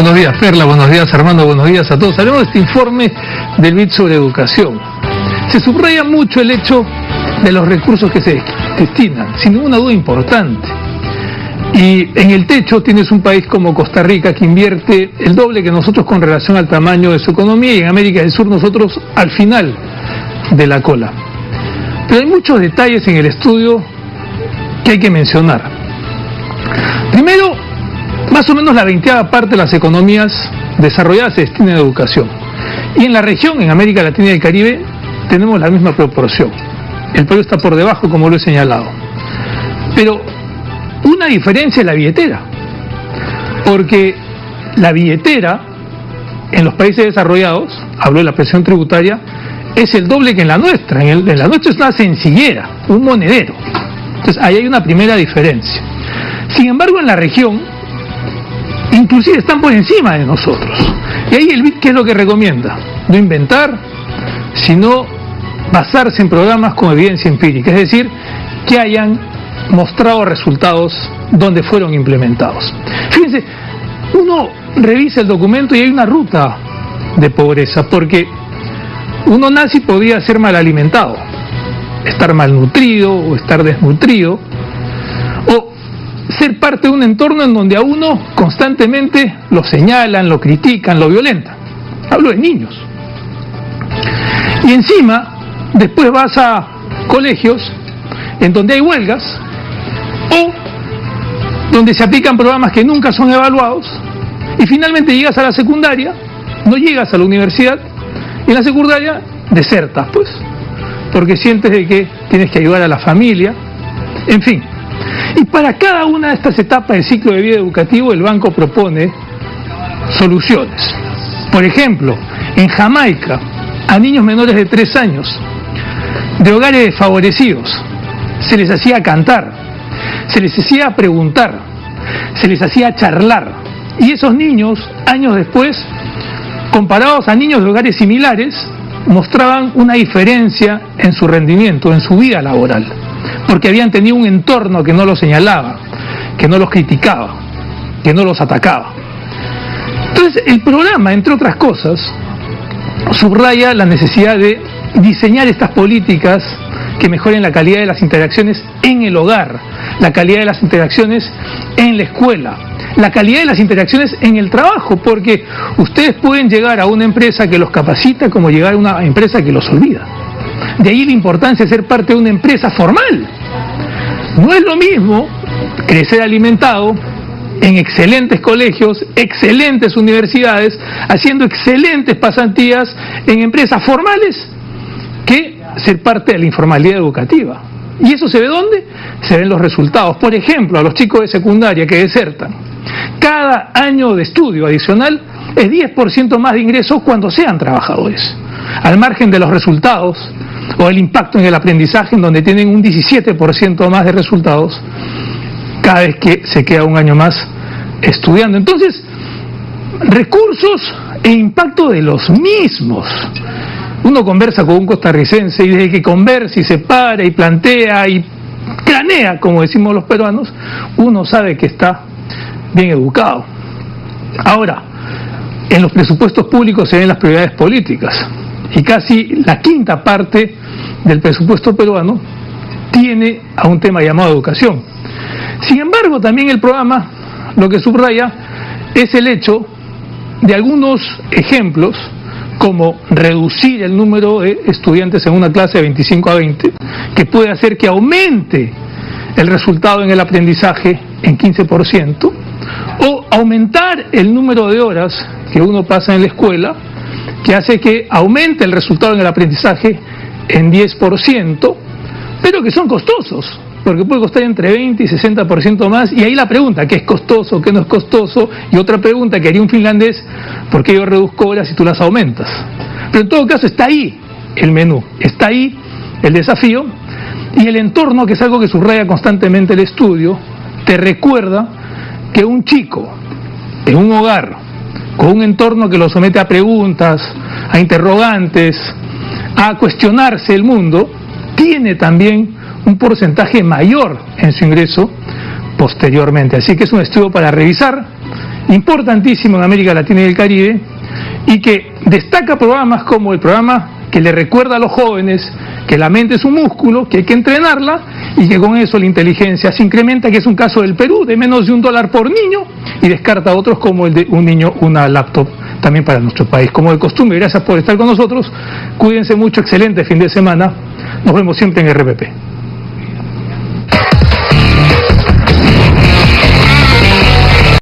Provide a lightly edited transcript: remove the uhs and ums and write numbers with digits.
Buenos días, Perla, buenos días, Armando, buenos días a todos. Hablamos de este informe del BID sobre educación. Se subraya mucho el hecho de los recursos que se destinan, sin ninguna duda importante. Y en el techo tienes un país como Costa Rica que invierte el doble que nosotros con relación al tamaño de su economía, y en América del Sur nosotros al final de la cola. Pero hay muchos detalles en el estudio que hay que mencionar. Primero, más o menos la 20ª parte de las economías desarrolladas se destinan a educación. Y en la región, en América Latina y el Caribe, tenemos la misma proporción. El Perú está por debajo, como lo he señalado. Pero una diferencia es la billetera. Porque la billetera en los países desarrollados, hablo de la presión tributaria, es el doble que en la nuestra. En la nuestra es una sencillera, un monedero. Entonces ahí hay una primera diferencia. Sin embargo, en la región, inclusive están por encima de nosotros. Y ahí el BID, ¿qué es lo que recomienda? No inventar, sino basarse en programas con evidencia empírica, es decir, que hayan mostrado resultados donde fueron implementados. Fíjense, uno revisa el documento y hay una ruta de pobreza, porque uno nace y podría ser mal alimentado, estar malnutrido o estar desnutrido, o ser parte de un entorno en donde a uno constantemente lo señalan, lo critican, lo violentan. Hablo de niños. Y encima, después vas a colegios en donde hay huelgas o donde se aplican programas que nunca son evaluados, y finalmente llegas a la secundaria, no llegas a la universidad, y en la secundaria desertas, pues, porque sientes de que tienes que ayudar a la familia, en fin. Y para cada una de estas etapas del ciclo de vida educativo, el banco propone soluciones. Por ejemplo, en Jamaica, a niños menores de 3 años, de hogares desfavorecidos, se les hacía cantar, se les hacía preguntar, se les hacía charlar. Y esos niños, años después, comparados a niños de hogares similares, mostraban una diferencia en su rendimiento, en su vida laboral, porque habían tenido un entorno que no los señalaba, que no los criticaba, que no los atacaba. Entonces, el programa, entre otras cosas, subraya la necesidad de diseñar estas políticas que mejoren la calidad de las interacciones en el hogar, la calidad de las interacciones en la escuela, la calidad de las interacciones en el trabajo, porque ustedes pueden llegar a una empresa que los capacita como llegar a una empresa que los olvida. De ahí la importancia de ser parte de una empresa formal. No es lo mismo crecer alimentado en excelentes colegios, excelentes universidades, haciendo excelentes pasantías en empresas formales, que ser parte de la informalidad educativa. ¿Y eso se ve dónde? Se ven los resultados. Por ejemplo, a los chicos de secundaria que desertan, cada año de estudio adicional es 10% más de ingresos cuando sean trabajadores, al margen de los resultados o el impacto en el aprendizaje, en donde tienen un 17% más de resultados cada vez que se queda un año más estudiando. Entonces, recursos e impacto de los mismos. Uno conversa con un costarricense y desde que conversa y se para y plantea y cranea, como decimos los peruanos, uno sabe que está bien educado. Ahora, en los presupuestos públicos se ven las prioridades políticas, y casi la 5ª parte del presupuesto peruano tiene a un tema llamado educación. Sin embargo, también el programa lo que subraya es el hecho de algunos ejemplos, como reducir el número de estudiantes en una clase de 25 a 20, que puede hacer que aumente el resultado en el aprendizaje en 15%, o aumentar el número de horas que uno pasa en la escuela, que hace que aumente el resultado en el aprendizaje en 10%, pero que son costosos, porque puede costar entre 20 y 60% más. Y ahí la pregunta, ¿qué es costoso, qué no es costoso? Y otra pregunta que haría un finlandés, ¿por qué yo reduzco horas y tú las aumentas? Pero en todo caso está ahí el menú, está ahí el desafío, y el entorno, que es algo que subraya constantemente el estudio, te recuerda que un chico en un hogar con un entorno que lo somete a preguntas, a interrogantes, a cuestionarse el mundo, tiene también un porcentaje mayor en su ingreso posteriormente. Así que es un estudio para revisar importantísimo en América Latina y el Caribe, y que destaca programas como el programa que le recuerda a los jóvenes que la mente es un músculo, que hay que entrenarla, y que con eso la inteligencia se incrementa, que es un caso del Perú, de menos de $1 por niño, y descarta otros como el de un niño, una laptop, también para nuestro país. Como de costumbre, gracias por estar con nosotros, cuídense mucho, excelente fin de semana, nos vemos siempre en RPP.